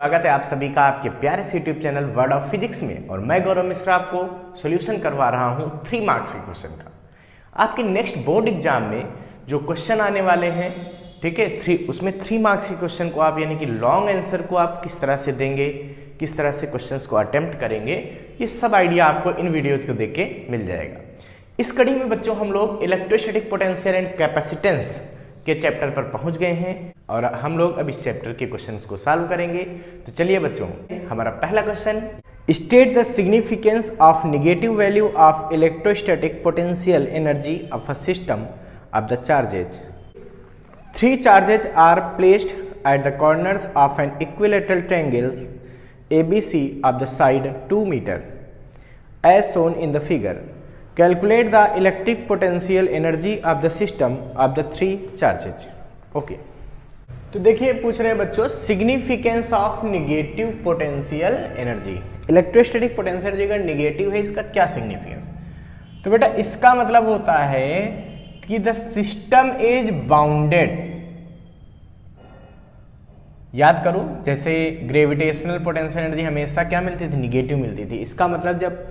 स्वागत है आप सभी का आपके प्यारे से YouTube channel word of physics में। और मैं गौरव मिश्रा आपको सॉल्यूशन करवा रहा हूं 3 मार्क्स के क्वेश्चन का। आपके नेक्स्ट बोर्ड एग्जाम में जो क्वेश्चन आने वाले हैं, ठीक है, उसमें 3 मार्क्स के क्वेश्चन को आप यानी कि लॉन्ग आंसर को आप किस तरह से देंगे, किस तरह से क्वेश्चंस को अटेम्प्ट करेंगे, ये सब आइडिया आपको इन वीडियोज को देख के मिल जाएगा। इस कड़ी में बच्चों हम लोग इलेक्ट्रोस्टैटिक पोटेंशियल एंड कैपेसिटेंस के चैप्टर पर पहुंच गए हैं और हम लोग अब इस चैप्टर के क्वेश्चंस को सॉल्व करेंगे। तो चलिए बच्चों, हमारा पहला question, state the significance of negative value of electrostatic potential energy of a system of the charges. 3 charges are placed at the corners of an equilateral triangles ABC of the side 2 meter as shown in the figure. Calculate the electric potential energy of the system of the 3 charges. Okay, तो देखिए पूछ रहे हैं बच्चों significance of negative potential energy. Electrostatic potential energy अगर negative है, इसका क्या सिग्निफिकेंस? तो बेटा इसका मतलब होता है कि द सिस्टम इज बाउंडेड। याद करो, जैसे ग्रेविटेशनल पोटेंशियल एनर्जी हमेशा क्या मिलती थी? निगेटिव मिलती थी। इसका मतलब जब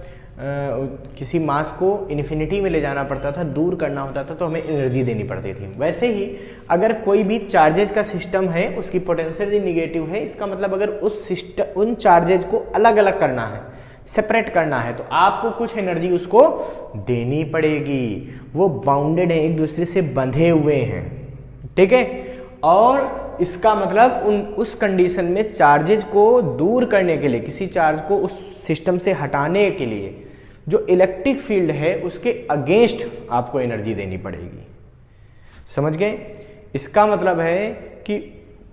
किसी मास को इन्फिनिटी में ले जाना पड़ता था, दूर करना होता था, तो हमें एनर्जी देनी पड़ती थी। वैसे ही अगर कोई भी चार्जेज का सिस्टम है, उसकी पोटेंशियल एनर्जी निगेटिव है, इसका मतलब अगर उस सिस्टम उन चार्जेज को अलग अलग करना है, सेपरेट करना है, तो आपको कुछ एनर्जी उसको देनी पड़ेगी। वो बाउंडेड है, एक दूसरे से बंधे हुए हैं, ठीक है। और इसका मतलब उस कंडीशन में चार्जेज को दूर करने के लिए, किसी चार्ज को उस सिस्टम से हटाने के लिए जो इलेक्ट्रिक फील्ड है उसके अगेंस्ट आपको एनर्जी देनी पड़ेगी। समझ गए? इसका मतलब है कि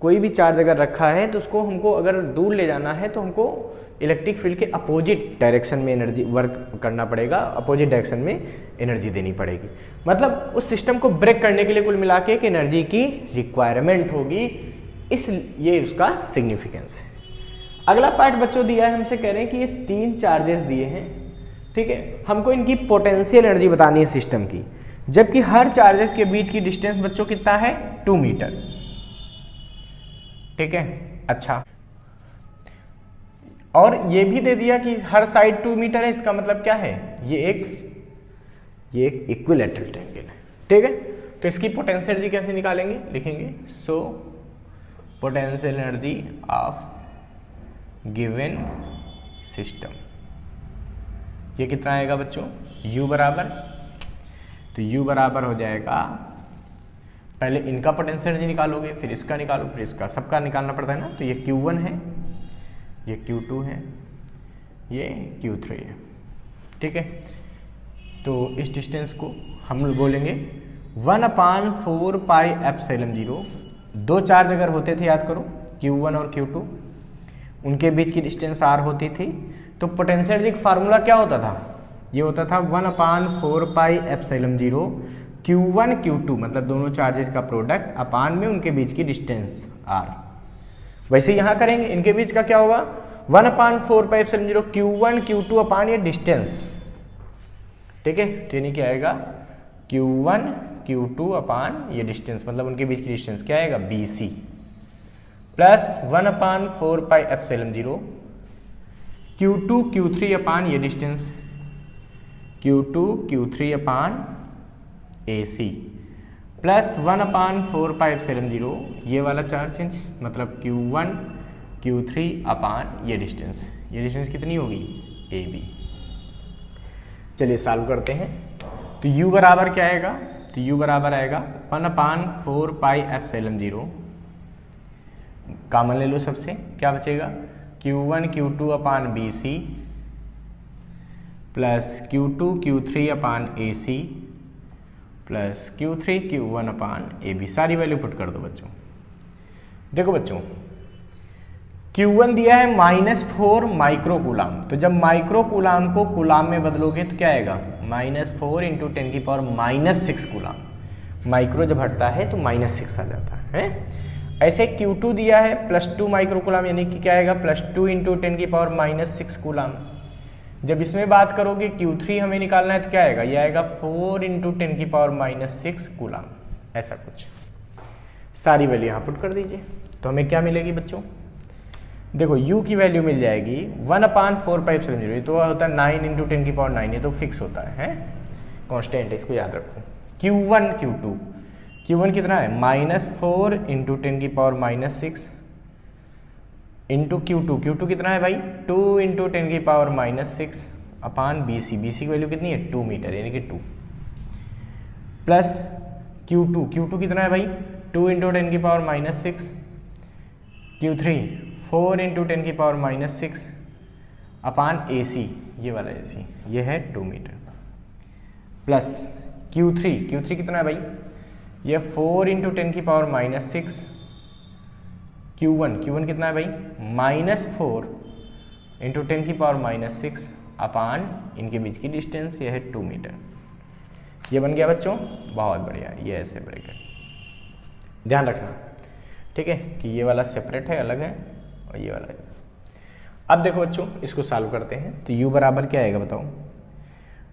कोई भी चार्ज अगर रखा है तो उसको हमको अगर दूर ले जाना है तो हमको इलेक्ट्रिक फील्ड के अपोजिट डायरेक्शन में एनर्जी वर्क करना पड़ेगा, अपोजिट डायरेक्शन में एनर्जी देनी पड़ेगी। मतलब उस सिस्टम को ब्रेक करने के लिए कुल मिला के एक एनर्जी की रिक्वायरमेंट होगी। ये उसका सिग्निफिकेंस है। अगला पार्ट बच्चों दिया है, हमसे कह रहे हैं कि ये 3 चार्जेस दिए हैं, ठीक है। हमको इनकी पोटेंशियल एनर्जी बतानी है सिस्टम की, जबकि हर चार्जेस के बीच की डिस्टेंस बच्चों कितना है? 2 मीटर, ठीक है। अच्छा, और ये भी दे दिया कि हर साइड 2 मीटर है। इसका मतलब क्या है? ये एक इक्विलैटरल ट्रायंगल है, ठीक है। तो इसकी पोटेंशियल एनर्जी कैसे निकालेंगे? लिखेंगे so potential energy of given system, ये कितना आएगा बच्चों? U बराबर, तो U बराबर हो जाएगा, पहले इनका पोटेंशियल एनर्जी निकालोगे, फिर इसका निकालो, फिर इसका, सबका निकालना पड़ता है ना। तो ये Q1 है, ये Q2 है, ये Q3 है, ठीक है। तो इस डिस्टेंस को हम बोलेंगे 1/4 पाई एप्सिलॉन 0। 2 चार्ज अगर होते थे, याद करो, Q1 और Q2, उनके बीच की डिस्टेंस R होती थी, तो पोटेंशियल एनर्जी का फार्मूला क्या होता था? ये होता था 1/4 पाई एप्सिलॉन 0 Q1 Q2, मतलब दोनों चार्जेस का प्रोडक्ट अपान में उनके बीच की डिस्टेंस R। वैसे यहाँ करेंगे, इनके बीच का क्या होगा? 1/4 पाई एप्सिलॉन 0 Q1 Q2 अपान ये डिस्टेंस, ठीक है। तो यानी क्या आएगा? Q1 Q2 अपान ये डिस्टेंस, मतलब उनके बीच की डिस्टेंस क्या आएगा? BC plus 1/4 pi epsilon 0 Q2 Q3 अपान ये डिस्टेंस, Q2 Q3 अपान AC प्लस 1/4 पाई एप्सिलॉन 0 ये वाला चार्ज चेंज, मतलब Q1 Q3 अपान ये डिस्टेंस कितनी होगी? AB। चलिए सॉल्व करते हैं। तो U बराबर क्या आएगा? तो U बराबर आएगा 1/4 पाई एप्सिलॉन 0, कॉमन ले लो सबसे, क्या बचेगा? Q1 Q2 अपान BC प्लस Q2 Q3 अपान AC प्लस Q3 Q1 अपान AB। सारी वैल्यू पुट कर दो बच्चों। देखो बच्चों, Q1 दिया है -4 माइक्रो कूलाम, तो जब माइक्रो कूलाम को कूलाम में बदलोगे तो क्या आएगा? -4 × 10⁻⁻6 कूलाम। माइक्रो जब हटता है तो -6 आ जाता है। ऐसे Q2 दिया है +2 माइक्रो कूलाम, यानी कि क्या आएगा? +2 × 10⁻6 कूलाम। जब इसमें बात करोगे Q3 हमें निकालना है तो क्या आएगा? ये आएगा 4 × 10⁻6 कूलाम, ऐसा कुछ। सारी वैल्यू यहाँ पुट कर दीजिए, तो हमें क्या मिलेगी बच्चों? देखो u की वैल्यू मिल जाएगी 1/4πε0, तो होता है 9 × 10⁹, ये तो फिक्स होता है कांस्टेंट है, इसको याद रखो। Q1 Q2, Q1 कितना है -4 × 10⁻⁻6 इंटू Q2 कितना है भाई 2 × 10⁻⁻6 अपान BC की वैल्यू कितनी है 2 मीटर यानी कि 2 प्लस Q2 कितना है भाई 2 × 10⁻⁻6 Q3 4 × 10⁻⁻6 अपान AC, ये वाला AC ये है 2 मीटर प्लस Q3 कितना है भाई ये 4 × 10⁻⁻6 Q1 कितना है भाई -4 × 10⁻⁻6 अपान इनके बीच की डिस्टेंस ये है 2 मीटर। ये बन गया बच्चों, बहुत बढ़िया। ये ऐसे ब्रैकेट ध्यान रखना, ठीक है कि ये वाला सेपरेट है, अलग है, और ये वाला है। अब देखो बच्चों इसको सॉल्व करते हैं, तो u बराबर क्या आएगा बताओ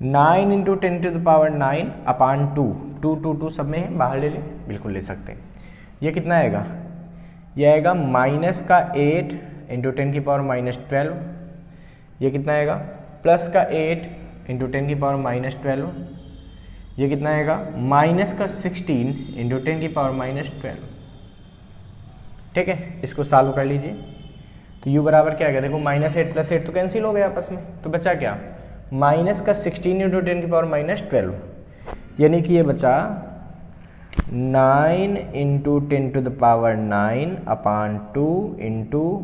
9 × 10⁹ अपान 2 सब में है, बाहर ले लें, बिल्कुल ले सकते हैं। ये कितना आएगा, ये आएगा -8 × 10⁻12, ये कितना आएगा +8 × 10⁻12, ये कितना आएगा -16 × 10⁻12, ठीक है। इसको सॉल्व कर लीजिए, तो u बराबर क्या आएगा, देखो -8 + 8 तो कैंसिल हो गया आपस में, तो बचा क्या -16 × 10⁻12, यानी कि ये बचा 9 × 10⁻9 अपान 2 ×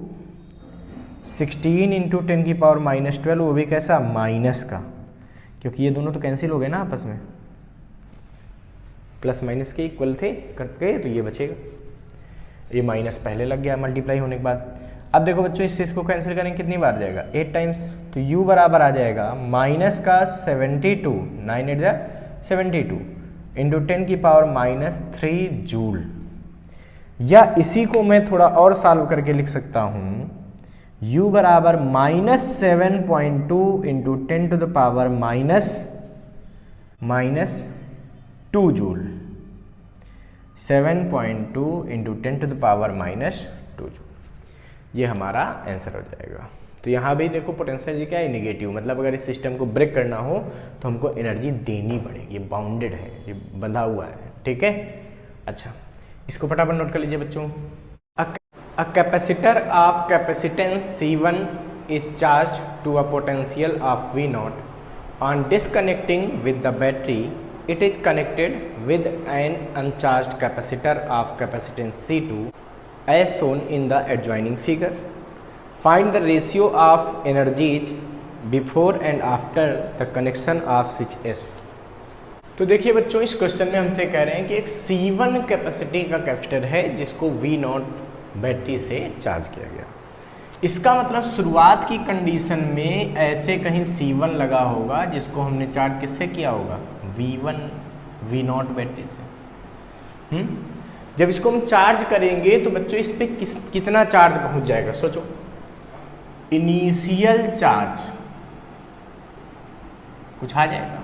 16 × 10⁻12, वो भी कैसा माइनस का, क्योंकि ये दोनों तो कैंसिल हो गए ना आपस में, प्लस माइनस के इक्वल थे कट गए, तो ये बचेगा, ये माइनस पहले लग गया मल्टीप्लाई होने के बाद। अब देखो बच्चों इससे इसको कैंसिल करेंगे कितनी बार जाएगा 8 टाइम्स, तो u बराबर आ जाएगा -72 9 8 72 × 10⁻³ जूल। या इसी को मैं थोड़ा और सॉल्व करके लिख सकता हूं, u बराबर -7.2 × 10⁻⁻2 जूल, 7.2 × 10⁻⁻2 जूल, ये हमारा आंसर हो जाएगा। तो यहाँ भी देखो पोटेंशियल जी क्या है नेगेटिव, मतलब अगर इस सिस्टम को ब्रेक करना हो तो हमको एनर्जी देनी पड़ेगी, ये बाउंडेड है, ये बंधा हुआ है, ठीक है। अच्छा इसको फटाफट नोट कर लीजिए बच्चों। A capacitor of capacitance C1 is charged to a potential of V0. On disconnecting with the battery, it is connected with an uncharged capacitor of capacitance C2 as shown in the adjoining figure. Find the ratio of energies before and after the connection of switch S. तो देखिए बच्चों इस question में हमसे कह रहे हैं कि एक C1 कैपेसिटी का कैपेसिटर है जिसको V0 बैटरी से चार्ज किया गया। इसका मतलब शुरुआत की कंडीशन में ऐसे कहीं C1 लगा होगा जिसको हमने चार्ज किससे किया होगा V0 बैटरी से। जब इसको हम चार्ज करेंगे तो बच्चों इस पे कितना चार्ज पहुंच जाएगा सोचो, इनिशियल चार्ज कुछ आ जाएगा,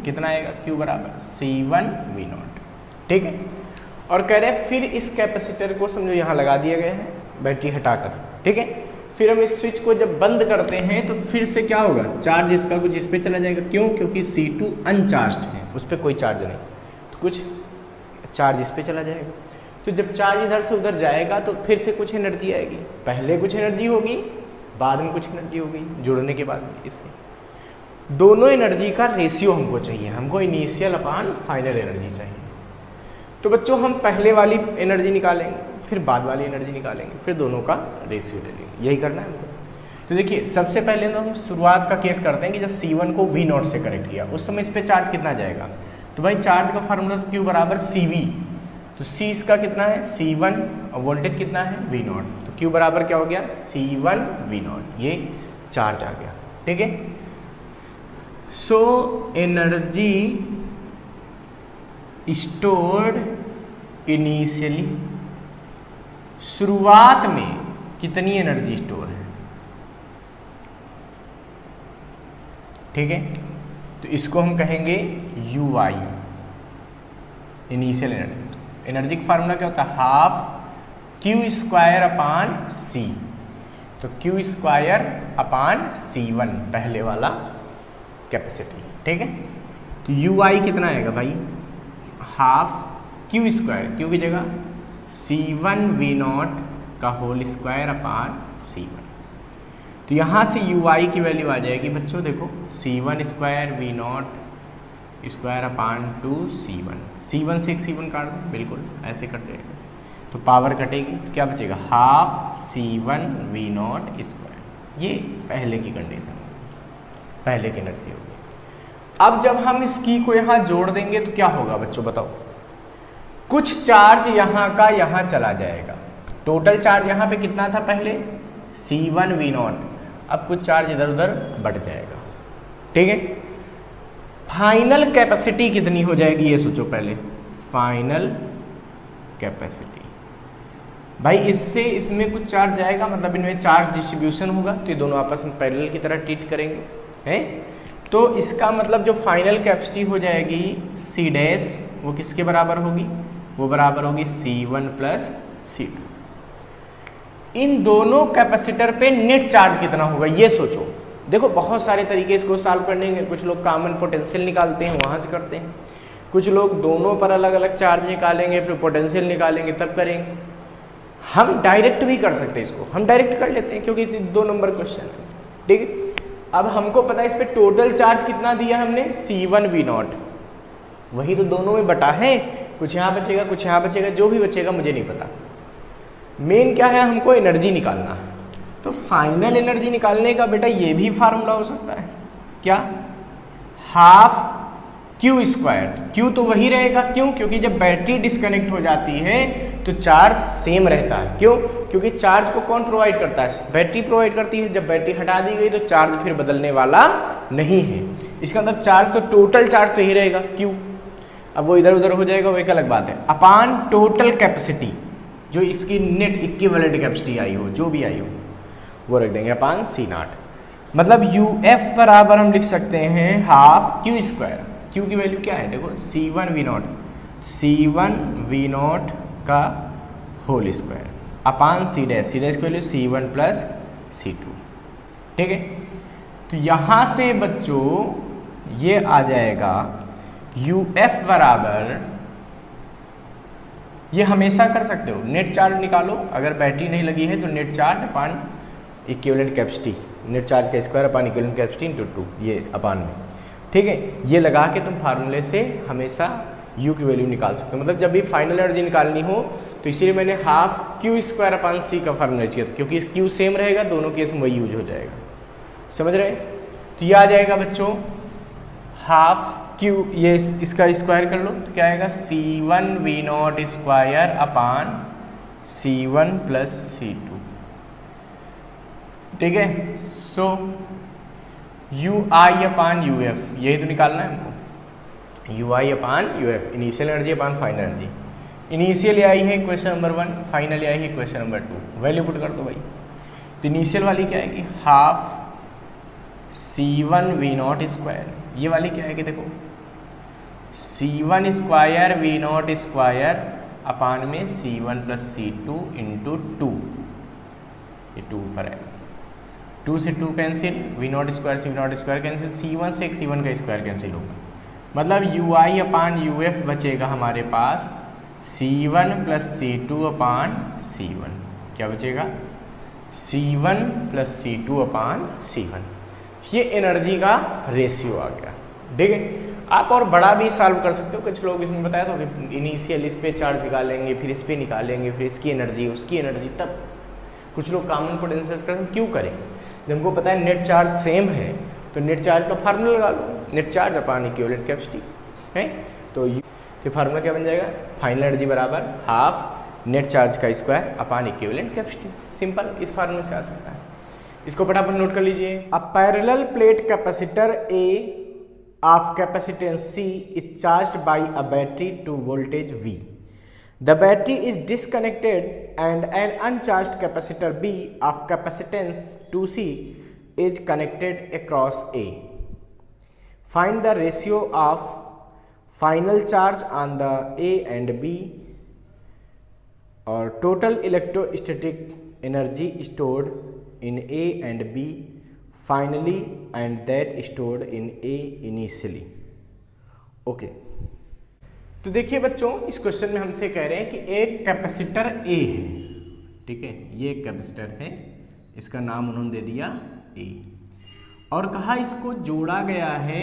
कितना आएगा Q बराबर C1 V0, ठीक है। और कह रहे हैं फिर इस कैपेसिटर को समझो यहाँ लगा दिए गए हैं बैटरी हटाकर, ठीक है। फिर हम इस स्विच को जब बंद करते हैं तो फिर से क्या होगा, चार्ज इसका कुछ इस पे चला जाएगा, क्यों, क्योंकि C2 अनचार्ज है, उस पर कोई चार्ज नहीं, तो कुछ चार्ज इस पे चला जाएगा। तो जब चार्ज इधर से उधर जाएगा तो फिर से कुछ एनर्जी आएगी, पहले कुछ एनर्जी होगी बाद में कुछ एनर्जी होगी, जुड़ने के बाद इससे दोनों एनर्जी का रेशियो हमको चाहिए, हमको इनिशियल अपान फाइनल एनर्जी चाहिए। तो बच्चों हम पहले वाली एनर्जी निकालेंगे, फिर बाद वाली एनर्जी निकालेंगे, फिर दोनों का रेशियो ले लेंगे, यही करना है हमको। तो देखिए सबसे पहले तो हम शुरुआत का केस करते हैं कि जब C1 को V0 से कनेक्ट किया उस समय इस पे चार्ज कितना जाएगा, तो भाई चार्ज का फार्मूला तो Q बराबर CV, तो C इसका कितना है C1 और वोल्टेज कितना है V0, तो Q बराबर क्या हो गया C1 V0, ये चार्ज आ गया, ठीक है। सो एनर्जी स्टोर्ड इनिशियली, शुरुआत में कितनी एनर्जी स्टोर है, ठीक है। तो इसको हम कहेंगे UI, इनिशियल एनर्जी। एनर्जी का फार्मूला क्या होता है, ½ Q² अपान C, तो क्यू स्क्वायर अपान C1 पहले वाला कैपेसिटी, ठीक है। तो यू आई कितना आएगा भाई, हाफ क्यू स्क्वायर, क्यू की जगह C1 V0 का होल स्क्वायर अपान C1। तो यहाँ से यू आई की वैल्यू आ जाएगी बच्चों, देखो C1 square V0 square upon 2 C1 से एक C1 काट दो, बिल्कुल ऐसे करते हैं तो पावर कटेगी, तो क्या बचेगा, हाफ C1 V0 स्क्वायर। ये पहले की कंडीशन होगी, पहले की एनर्जी होगी। अब जब हम इस की को यहाँ जोड़ देंगे तो क्या होगा बच्चों बताओ, कुछ चार्ज यहाँ का यहाँ चला जाएगा। टोटल चार्ज यहाँ पे कितना था पहले, C1 V0, अब कुछ चार्ज इधर उधर बढ़ जाएगा, ठीक है। फाइनल कैपेसिटी कितनी हो जाएगी ये सोचो पहले, फाइनल कैपेसिटी भाई, इससे इसमें कुछ चार्ज जाएगा, मतलब इनमें चार्ज डिस्ट्रीब्यूशन होगा, तो ये दोनों आपस में पैरेलल की तरह ट्रीट करेंगे, हैं। तो इसका मतलब जो फाइनल कैपेसिटी हो जाएगी C डैश, वो किसके बराबर होगी, वो बराबर होगी C1 प्लस C2। इन दोनों कैपेसिटर पे नेट चार्ज कितना होगा ये सोचो। देखो बहुत सारे तरीके इसको सॉल्व करने के, कुछ लोग कॉमन पोटेंशियल निकालते हैं वहाँ से करते हैं, कुछ लोग दोनों पर अलग अलग चार्ज निकालेंगे फिर पोटेंशियल निकालेंगे तब करेंगे। हम डायरेक्ट भी कर सकते हैं इसको, हम डायरेक्ट कर लेते हैं क्योंकि इसी 2 नंबर क्वेश्चन है, ठीक है। अब हमको पता है इस पे टोटल चार्ज कितना दिया हमने, C1 V0, वही तो दोनों में बटा है, कुछ यहाँ बचेगा कुछ यहाँ बचेगा, जो भी बचेगा मुझे नहीं पता। मेन क्या है, हमको एनर्जी निकालना है। तो फाइनल एनर्जी निकालने का बेटा ये भी फार्मूला हो सकता है, क्या, हाफ क्यू स्क्वायर। क्यू तो वही रहेगा, क्यों, क्योंकि जब बैटरी डिस्कनेक्ट हो जाती है तो चार्ज सेम रहता है, क्यों, क्योंकि चार्ज को कौन प्रोवाइड करता है, बैटरी प्रोवाइड करती है। जब बैटरी हटा दी गई तो चार्ज फिर बदलने वाला नहीं है, इसका मतलब चार्ज तो टोटल चार्ज तो ही रहेगा क्यू। अब वो इधर उधर हो जाएगा वो एक अलग बात है, अपान टोटल कैपेसिटी, जो इसकी नेट इक्विवेलेंट कैपेसिटी आई हो, जो भी आई हो वो रख देंगे अपान C0। मतलब UF बराबर हम लिख सकते हैं हाफ क्यू स्क्वायर, क्यू की वैल्यू क्या है देखो C1 V0 का whole square upon C dash की वैल्यू C1 प्लस C2, ठीक है। तो यहाँ से बच्चों ये आ जाएगा UF बराबर, ये हमेशा कर सकते हो, नेट चार्ज निकालो, अगर बैटरी नहीं लगी है तो नेट चार्ज अपान इक्विवेलेंट कैपेसिटी, नेट चार्ज का square upon equivalent capacity into 2, ये अपान में, ठीक है। ये लगा के तुम फार्मूले से हमेशा U की वैल्यू निकाल सकते हो। मतलब जब भी फाइनल एनर्जी निकालनी हो तो इसीलिए मैंने half Q square upon C का फार्मूला किया था, क्योंकि क्यू सेम रहेगा, दोनों केस में वही यूज हो जाएगा, समझ रहे। तो ये आ जाएगा बच्चों हाफ क्यू, ये इसका स्क्वायर कर लो तो क्या आएगा C1 V0 square upon C1 plus C2, ठीक है। सो UI अपान UF, यही तो निकालना है हमको, UI अपान UF, इनिशियल एनर्जी अपान फाइनल एनर्जी। इनिशियल आई है क्वेश्चन नंबर 1, फाइनल आई है क्वेश्चन नंबर 2, वैल्यू पुट कर दो भाई। तो इनिशियल वाली क्या आएगी, हाफ C1 V0 स्क्वायर, ये वाली क्या आएगी देखो C1 square V0 square upon में C1 प्लस C2 इंटू 2, ये 2 पर आएगा, 2 से 2 कैंसिल, V0 स्क्वायर से V0 स्क्वायर कैंसिल, C1 से एक C1 का स्क्वायर कैंसिल होगा, मतलब UI अपान UF बचेगा हमारे पास C1 प्लस C2 अपान C1, क्या बचेगा C1 प्लस C2 अपान C1। ये एनर्जी का रेशियो आ गया, ठीक है। आप और बड़ा भी सॉल्व कर सकते हो, कुछ लोग इसमें बताया था कि इनिशियल इस पे चार्ज निकालेंगे, फिर इस पे निकालेंगे, फिर इसकी एनर्जी उसकी एनर्जी, तब कुछ लोग कॉमन पोटेंशियल कर, हम क्यों करें जब हमको पता है नेट चार्ज सेम है, तो नेट चार्ज का फार्मूला लगा लो, नेट चार्ज अपान इक्विवेलेंट कैपेसिटी है। तो फार्मूला क्या बन जाएगा, फाइनल एनर्जी बराबर हाफ नेट चार्ज का square upon equivalent capacity, simple, इस फार्मूले से आ सकता है। इसको फटाफट नोट कर लीजिए। A parallel plate capacitor A of capacitance C is charged by a battery to voltage V. The battery is disconnected and an uncharged capacitor B of capacitance 2C is connected across A. Find the ratio of final charge on the A and B or total electrostatic energy stored in A and B finally and that stored in A initially. Okay तो देखिए बच्चों, इस question में हमसे कह रहे हैं कि एक कैपेसिटर A है, ठीक है, ये एक कैपेसिटर है, इसका नाम उन्होंने दे दिया A, और कहा इसको जोड़ा गया है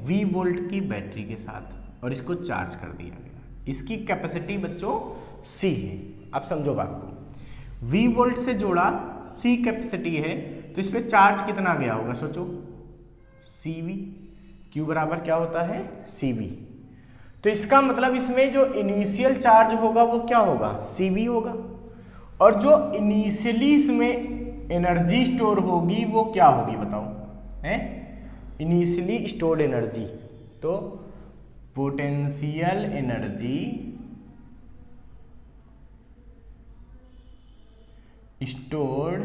V वोल्ट की बैटरी के साथ और इसको चार्ज कर दिया गया। इसकी कैपेसिटी बच्चों C है। अब समझो बात को, V वोल्ट से जोड़ा C कैपेसिटी है, तो इस पर चार्ज कितना गया होगा सोचो, CV। Q बराबर क्या होता है, CV। तो इसका मतलब इसमें जो इनिशियल चार्ज होगा वो क्या होगा, CV होगा, और जो इनिशियली इसमें एनर्जी स्टोर होगी वो क्या होगी बताओ, है इनिशियली स्टोर्ड एनर्जी। तो पोटेंशियल एनर्जी स्टोर्ड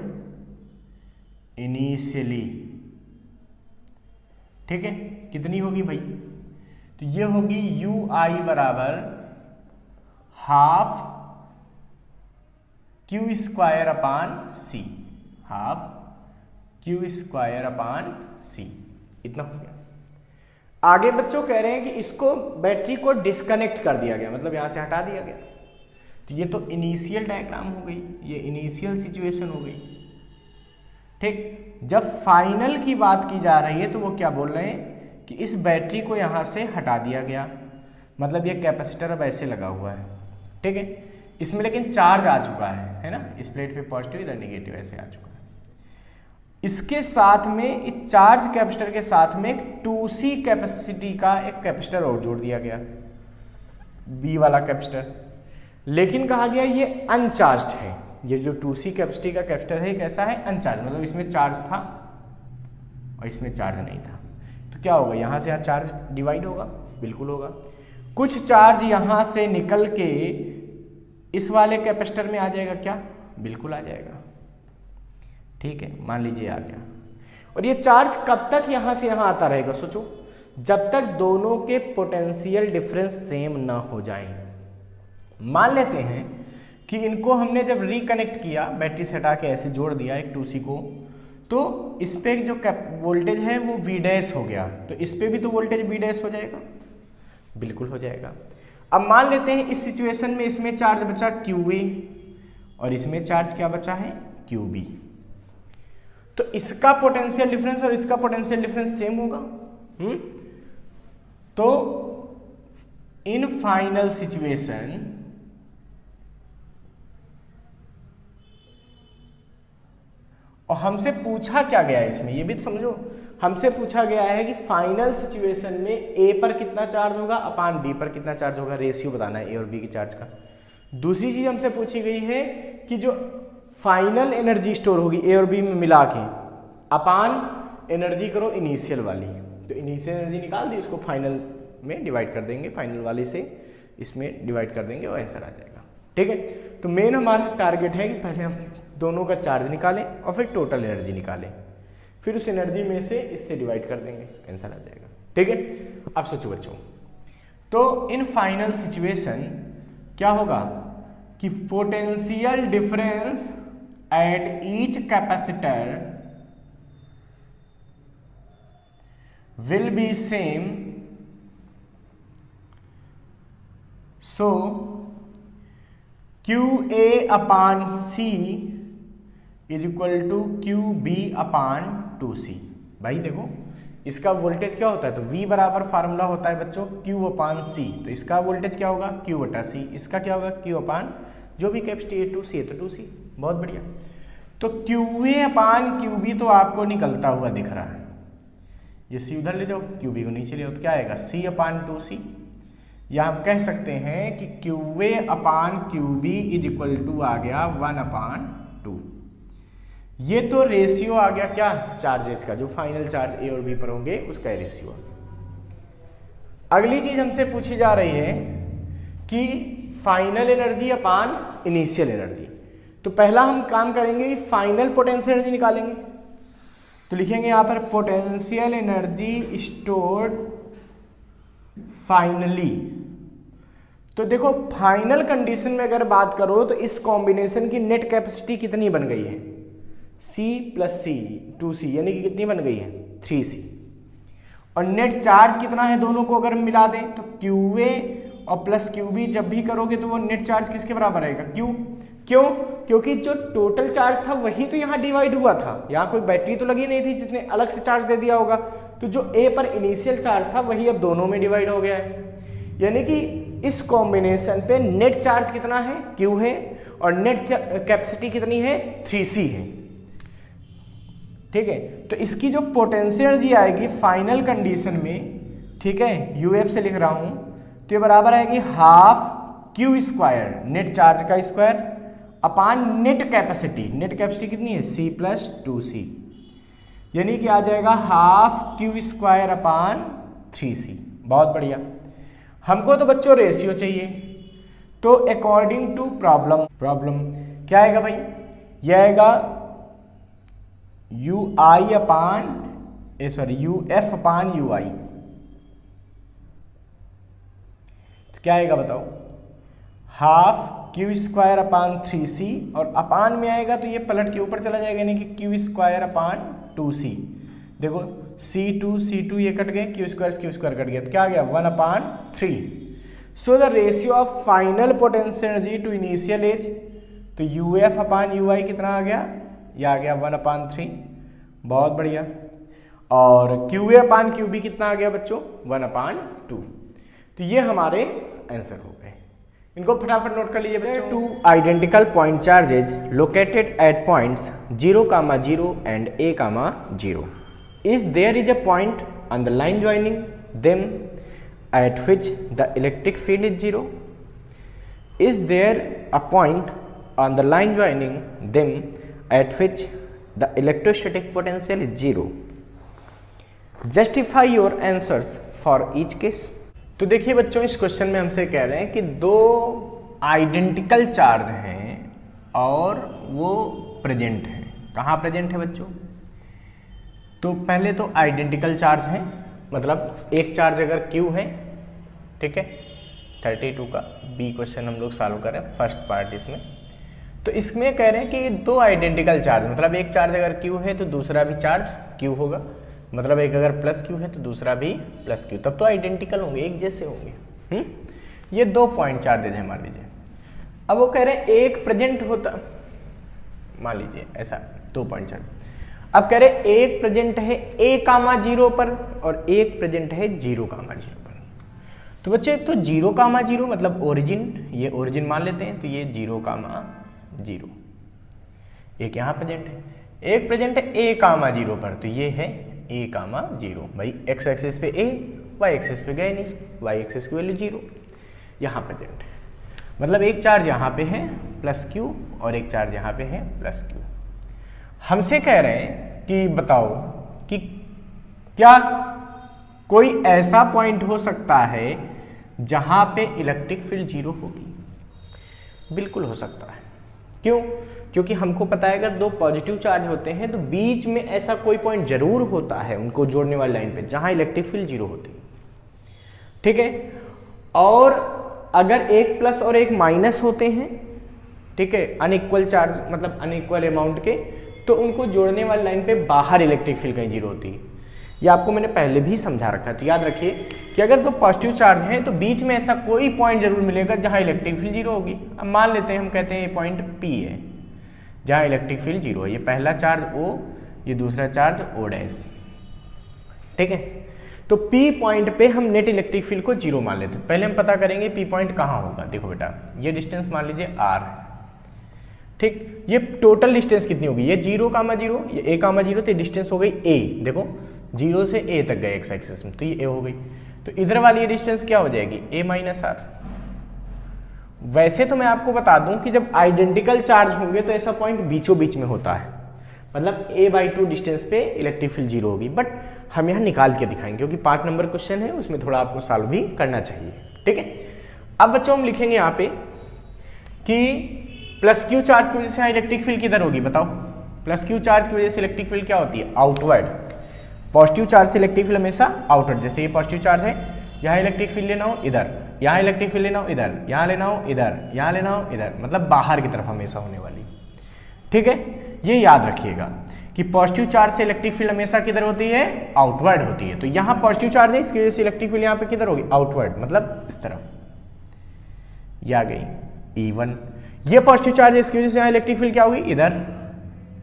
इनिशियली, ठीक है, कितनी होगी भाई, तो ये होगी UI बराबर half Q square upon C, half Q square upon C, इतना हो गया। आगे बच्चों कह रहे हैं कि इसको बैटरी को डिस्कनेक्ट कर दिया गया, मतलब यहां से हटा दिया गया। तो ये तो इनिशियल डायग्राम हो गई, ये इनिशियल सिचुएशन हो गई, ठीक। जब फाइनल की बात की जा रही है तो वो क्या बोल रहे हैं कि इस बैटरी को यहाँ से हटा दिया गया, मतलब ये कैपेसिटर अब ऐसे लगा हुआ है, ठीक है, इसमें लेकिन चार्ज आ चुका है ना, इस प्लेट पे पॉजिटिव इधर नेगेटिव ऐसे आ चुका है। इसके साथ में इस चार्ज कैपेसिटर के साथ में एक 2C कैपेसिटी का एक कैपेसिटर और जोड़ दिया गया, B वाला कैपेसिटर, लेकिन कहा गया ये अनचार्ज्ड है। ये जो 2C कैपेसिटी का कैपेसिटर है कैसा है, अनचार्ज, मतलब इसमें चार्ज था और इसमें चार्ज नहीं था। तो क्या होगा, यहाँ से यहाँ चार्ज डिवाइड होगा, बिल्कुल होगा। कुछ चार्ज यहाँ से निकल के इस वाले कैपेसिटर में आ जाएगा क्या, बिल्कुल आ जाएगा, ठीक है, मान लीजिए आ गया। और ये चार्ज कब तक यहाँ से यहाँ आता रहेगा सोचो, जब तक दोनों के पोटेंशियल डिफरेंस सेम ना हो जाए। मान लेते हैं कि इनको हमने जब रिकनेक्ट किया, बैटरी से हटा के ऐसे जोड़ दिया एक 2C को, तो इस पे जो वोल्टेज है वो V डैश हो गया, तो इस पे भी तो वोल्टेज V डैश हो जाएगा, बिल्कुल हो जाएगा। अब मान लेते हैं इस सिचुएशन में इसमें चार्ज बचा QA और इसमें चार्ज क्या बचा है, QB। तो इसका पोटेंशियल डिफरेंस और इसका पोटेंशियल डिफरेंस सेम होगा। तो इन फाइनल सिचुएशन और हमसे पूछा क्या गया है इसमें, ये भी तो समझो, हमसे पूछा गया है कि फाइनल सिचुएशन में A पर कितना चार्ज होगा अपान B पर कितना चार्ज होगा, रेशियो बताना है A और B की चार्ज का। दूसरी चीज हमसे पूछी गई है कि जो फाइनल एनर्जी स्टोर होगी A और B में मिला के अपान एनर्जी करो इनिशियल वाली, तो इनिशियल एनर्जी निकाल दी, उसको फाइनल में डिवाइड कर देंगे, फाइनल वाले से इसमें डिवाइड कर देंगे और आंसर आ जाएगा, ठीक है। तो मेन हमारा टारगेट है कि पहले हम दोनों का चार्ज निकालें और फिर टोटल एनर्जी निकालें, फिर उस एनर्जी में से इससे डिवाइड कर देंगे, आंसर आ जाएगा, ठीक है। अब सोचो बच्चों, तो इन फाइनल सिचुएशन क्या होगा कि potential difference at each capacitor will be same, so QA upon C is equal to QB upon 2C। भाई देखो इसका वोल्टेज क्या होता है, तो V बराबर फार्मूला होता है बच्चों Q अपान C, तो इसका वोल्टेज क्या होगा Q बटा C, इसका क्या होगा Q अपान जो भी कैपेसिटी है 2C है तो 2C, बहुत बढ़िया। तो QA अपान QB तो आपको निकलता हुआ दिख रहा है, ये C उधर ले जाओ, QB को नीचे ले जाओ, तो क्या आएगा C अपान 2C, या हम कह सकते हैं कि QA upon QB is equal to आ गया 1 अपान 2। ये तो रेशियो आ गया क्या, चार्जेस का, जो फाइनल चार्ज A और B पर होंगे उसका रेशियो आ गया। अगली चीज हमसे पूछी जा रही है कि फाइनल एनर्जी अपान इनिशियल एनर्जी। तो पहला हम काम करेंगे कि फाइनल पोटेंशियल एनर्जी निकालेंगे, तो लिखेंगे यहां पर पोटेंशियल एनर्जी स्टोर्ड फाइनली। तो देखो फाइनल कंडीशन में अगर बात करो तो इस कॉम्बिनेशन की नेट कैपेसिटी कितनी बन गई है, C प्लस C 2C, यानी कि कितनी बन गई है 3C। और नेट चार्ज कितना है दोनों को अगर हम मिला दें तो QA और प्लस QB जब भी करोगे तो वो नेट चार्ज किसके बराबर आएगा, Q। क्यों? क्योंकि जो टोटल चार्ज था वही तो यहाँ डिवाइड हुआ था, यहाँ कोई बैटरी तो लगी नहीं थी जिसने अलग से चार्ज दे दिया होगा। तो जो A पर इनिशियल चार्ज था वही अब दोनों में डिवाइड हो गया है, यानी कि इस कॉम्बिनेशन पे नेट चार्ज कितना है, Q है, और नेट कैपेसिटी कितनी है, 3C है। ठीक है, तो इसकी जो पोटेंशियल एनर्जी आएगी फाइनल कंडीशन में, ठीक है, UF से लिख रहा हूं, तो ये बराबर आएगी half Q square, net charge का स्क्वायर, अपान नेट कैपेसिटी। नेट कैपेसिटी कितनी है, C प्लस 2C, यानी कि आ जाएगा half Q square upon 3C। बहुत बढ़िया। हमको तो बच्चों रेशियो चाहिए, तो अकॉर्डिंग टू प्रॉब्लम क्या आएगा भाई, यह आएगा UF अपान UI। तो क्या आएगा बताओ, half Q square upon 3C, और अपान में आएगा तो ये पलट के ऊपर चला जाएगा, यानी कि Q स्क्वायर अपान 2C। देखो C2 ये कट गए, Q स्क्वायर कट गया, तो क्या आ गया 1/3। So the ratio of final potential energy to initial as, तो UF अपान UI कितना आ गया, ये आ गया 1/3। बहुत बढ़िया। और QA अपान QB कितना आ गया बच्चों, 1/2। तो ये हमारे आंसर हो गए, इनको फटाफट नोट कर लीजिए बच्चों। Two identical point charges located at points 0, 0 and A, 0. Is there is a point on the line joining them at which the electric field is 0? Is there a point on the line joining them at which the electrostatic potential is 0? Justify your answers for each case. तो देखिए बच्चों, इस question में हमसे कह रहे हैं कि दो आइडेंटिकल चार्ज हैं और वो प्रेजेंट हैं। कहाँ प्रेजेंट है बच्चों? तो पहले तो आइडेंटिकल चार्ज है, मतलब एक चार्ज अगर Q है, ठीक है, 32 का B क्वेश्चन हम लोग सॉल्व कर रहे हैं फर्स्ट पार्ट इसमें। तो इसमें कह रहे हैं कि दो आइडेंटिकल चार्ज, मतलब एक चार्ज अगर Q है तो दूसरा भी चार्ज Q होगा, मतलब एक अगर प्लस Q है तो दूसरा भी प्लस Q, तब तो आइडेंटिकल होंगे, एक जैसे होंगे। ये दो पॉइंट चार्जेज हैं मान लीजिए। अब वो कह रहे हैं एक प्रेजेंट होता, मान लीजिए ऐसा दो पॉइंट चार्ज। अब कह रहे एक प्रेजेंट है A, 0 पर और एक प्रेजेंट है 0, 0 पर। तो बच्चे तो 0, 0 मतलब ओरिजिन, ये ओरिजिन मान लेते हैं, तो ये 0, 0 एक यहाँ प्रेजेंट है। एक प्रेजेंट है A, 0 पर, तो ये है A, 0। भाई x एक्सिस पे A, y एक्सिस पे गए नहीं, y एक्सिस की वैल्यू 0, यहाँ प्रेजेंट है। मतलब एक चार्ज यहाँ पे है प्लस Q और एक चार्ज यहाँ पे है प्लस Q। हमसे कह रहे हैं कि बताओ कि क्या कोई ऐसा पॉइंट हो सकता है जहां पे इलेक्ट्रिक फील्ड 0 होगी? बिल्कुल हो सकता है। क्यों? क्योंकि हमको पता है अगर दो पॉजिटिव चार्ज होते हैं तो बीच में ऐसा कोई पॉइंट जरूर होता है उनको जोड़ने वाली लाइन पे जहां इलेक्ट्रिक फील्ड 0 होती है, ठीक है। और अगर एक प्लस और एक माइनस होते हैं, ठीक है, अनइक्वल चार्ज मतलब अनइक्वल अमाउंट के, तो उनको जोड़ने वाली लाइन पे बाहर इलेक्ट्रिक फील्ड कहीं 0 होती है। ये आपको मैंने पहले भी समझा रखा है, तो याद रखिए कि अगर दो पॉजिटिव चार्ज हैं तो बीच में ऐसा कोई पॉइंट जरूर मिलेगा जहां इलेक्ट्रिक फील्ड 0 होगी। अब मान लेते हैं, हम कहते हैं ये पॉइंट P है जहां इलेक्ट्रिक फील्ड 0 है। ये पहला चार्ज O, ये दूसरा चार्ज O डैश, ठीक है। तो P पॉइंट पे हम नेट इलेक्ट्रिक फील्ड को 0 मान लेते हैं। पहले हम पता करेंगे P पॉइंट कहाँ होगा। देखो बेटा, ये डिस्टेंस मान लीजिए R है, ठीक। ये टोटल डिस्टेंस कितनी होगी? ये 0, 0, ये A, 0, तो डिस्टेंस हो गई A। देखो 0 से A तक गए x एक्सिस में, तो ये A हो गई। तो इधर वाली ये डिस्टेंस क्या हो जाएगी? A minus R। वैसे तो मैं आपको बता दूं कि जब आइडेंटिकल चार्ज होंगे तो ऐसा पॉइंट बीचों बीच में होता है, मतलब A/2 डिस्टेंस पे इलेक्ट्रिक फील्ड 0 होगी। बट हम यहाँ निकाल के दिखाएंगे क्योंकि 5 नंबर क्वेश्चन है, उसमें थोड़ा आपको सॉल्व भी करना चाहिए, ठीक है। अब बच्चों हम लिखेंगे यहाँ पे कि प्लस Q चार्ज की वजह से इलेक्ट्रिक फील्ड किधर होगी? बताओ। प्लस Q चार्ज की वजह से इलेक्ट्रिक फील्ड क्या होती है? आउटवर्ड। पॉजिटिव चार्ज से इलेक्ट्रिक फील्ड हमेशा आउटवर्ड। जैसे ये पॉजिटिव चार्ज है, यहाँ इलेक्ट्रिक फील्ड लेना हो इधर, यहाँ इलेक्ट्रिक फील्ड लेना हो इधर, यहाँ लेना हो इधर, यहाँ लेना हो इधर, मतलब बाहर की तरफ हमेशा होने वाली, ठीक है। ये याद रखिएगा कि पॉजिटिव चार्ज से इलेक्ट्रिक फील्ड हमेशा किधर होती है, आउटवर्ड होती है। तो यहाँ पॉजिटिव चार्ज है, इसकी वजह से इलेक्ट्रिक फील्ड यहाँ पे किधर होगी, आउटवर्ड, मतलब इस तरफ, ये आ गई E1। ये पॉजिटिव चार्ज है, इसकी वजह से यहाँ इलेक्ट्रिक फील्ड क्या होगी, इधर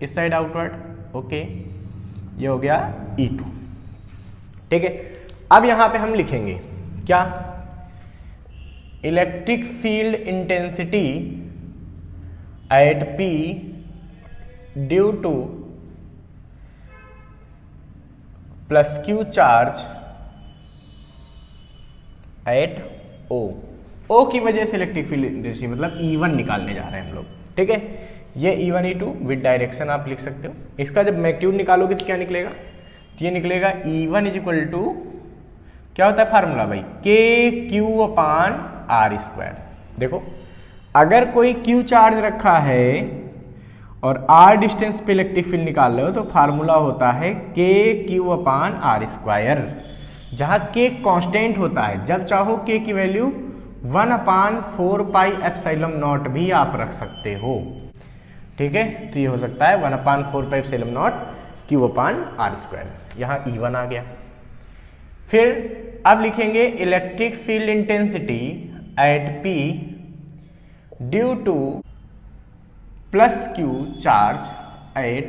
इस साइड आउटवर्ड। ओके, ये हो गया E2। ठीक है, अब यहां पे हम लिखेंगे क्या, electric field intensity at P due two plus Q charge at O की वजह से इलेक्ट्रिक फील्ड इंटेंसिटी मतलब E1 निकालने जा रहे हैं हम लोग। ठीक है, ये E1 E2 विद डायरेक्शन आप लिख सकते हो। इसका जब मैग्नीट्यूड निकालोगे तो क्या निकलेगा, तो ये निकलेगा E1 इज इक्वल टू, क्या होता है फार्मूला भाई, KQ/R²। देखो अगर कोई Q चार्ज रखा है और R डिस्टेंस पे इलेक्ट्रिक फील्ड निकाल रहे हो तो फार्मूला होता है KQ/R², जहां K कांस्टेंट होता है। जब चाहो K की वैल्यू 1/4πε0 भी आप रख सकते हो। ठीक है, तो ये हो सकता है 1/4πε0 Q/R²। यहाँ E1 आ गया। फिर अब लिखेंगे electric field intensity at P due two plus Q charge at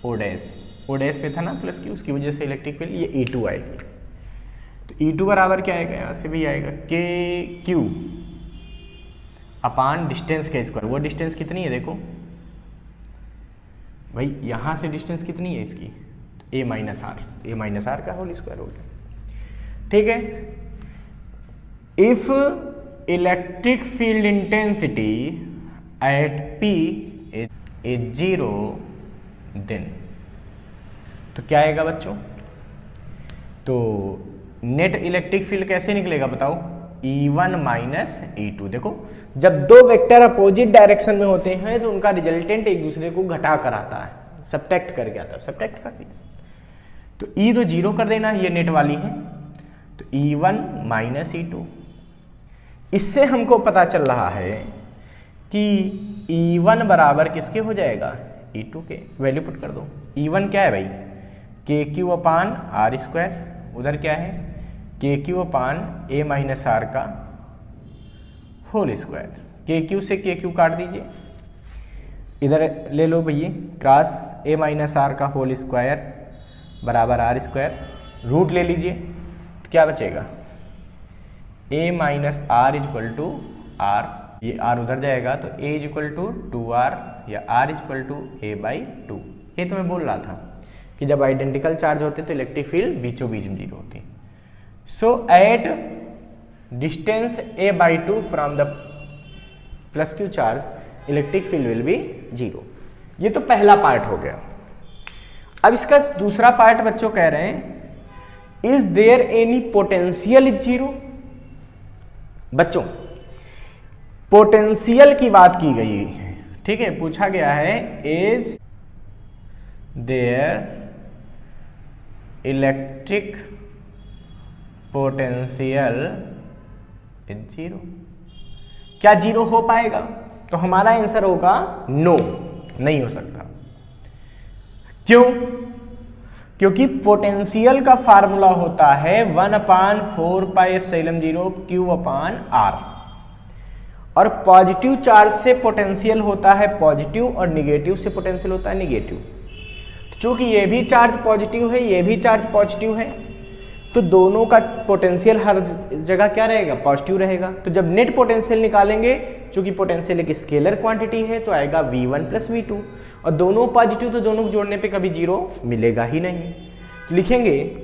O dash पे था ना प्लस Q, उसकी वजह से इलेक्ट्रिक फील्ड ये E2 आएगी। तो E2 बराबर क्या आएगा, यहाँ से भी आएगा KQ/ डिस्टेंस के स्क्वायर। वो डिस्टेंस कितनी है देखो भाई, यहां से डिस्टेंस कितनी है इसकी, तो A माइनस आर का होल स्क्वायर हो गया। ठीक है, if electric field intensity at P is 0 then, तो क्या आएगा बच्चों, तो नेट इलेक्ट्रिक फील्ड कैसे निकलेगा बताओ, E1 माइनस E2। देखो जब दो वेक्टर अपोजिट डायरेक्शन में होते हैं तो उनका रिजल्टेंट एक दूसरे को घटा कर आता है, सब्ट्रैक्ट करके आता है, सब्ट्रैक्ट कर दिया तो E तो 0 कर देना, ये नेट वाली है, तो E1 माइनस E2। इससे हमको पता चल रहा है कि E1 बराबर किसके हो जाएगा, E2 के। वैल्यू पुट कर दो। E1 क्या है भाई, KQ/R², उधर क्या है KQ/A माइनस आर का होल स्क्वायर। KQ से KQ काट दीजिए, इधर ले लो भैया क्रॉस A माइनस आर का होल स्क्वायर बराबर R², रूट ले लीजिए तो क्या बचेगा, A minus R is equal to R, ये R उधर जाएगा तो A is equal to 2R या R is equal to A/2। ये तो मैं बोल रहा था कि जब आइडेंटिकल चार्ज होते तो इलेक्ट्रिक फील्ड बीचों बीच में 0 होती। So at distance A/2 from the plus Q charge electric field will be 0। ये तो पहला पार्ट हो गया। अब इसका दूसरा पार्ट बच्चों कह रहे हैं is there any potential is 0। बच्चों पोटेंशियल की बात की गई है, ठीक है, पूछा गया है is there electric potential is 0। क्या 0 हो पाएगा, तो हमारा आंसर होगा नो, नहीं हो सकता। क्यों, क्योंकि पोटेंशियल का फार्मूला होता है 1/4πε0 Q/R, और पॉजिटिव चार्ज से पोटेंशियल होता है पॉजिटिव और निगेटिव से पोटेंशियल होता है निगेटिव। चूंकि ये भी चार्ज पॉजिटिव है, ये भी चार्ज पॉजिटिव है, तो दोनों का पोटेंशियल हर जगह क्या रहेगा, पॉजिटिव रहेगा। तो जब नेट पोटेंशियल निकालेंगे, चूंकि पोटेंशियल एक स्केलर क्वांटिटी है, तो आएगा V1 प्लस V2, और दोनों पॉजिटिव तो दोनों को जोड़ने पे कभी 0 मिलेगा ही नहीं। तो लिखेंगे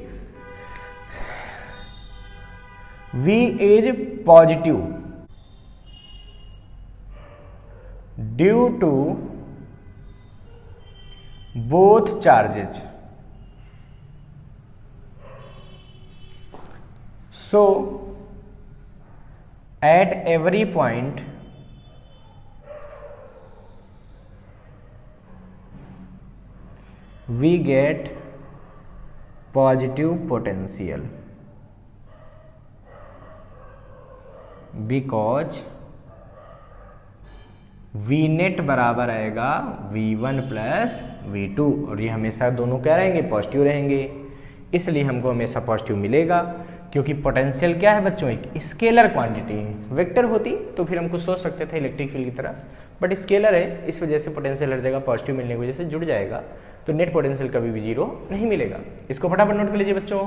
V is positive due to both charges, so at every point we get positive potential because V net बराबर आएगा V1 प्लस V2, और ये हमेशा दोनों क्या रहेंगे, पॉजिटिव रहेंगे, इसलिए हमको हमेशा पॉजिटिव मिलेगा, क्योंकि पोटेंशियल क्या है बच्चों, एक स्केलर क्वांटिटी है। वेक्टर होती तो फिर हमको सोच सकते थे इलेक्ट्रिक फील्ड की तरह, बट स्केलर है, इस वजह से पोटेंशियल हर जगह पॉजिटिव मिलने की वजह से जुड़ जाएगा, तो नेट पोटेंशियल कभी भी जीरो नहीं मिलेगा। इसको फटाफट नोट कर लीजिए बच्चों।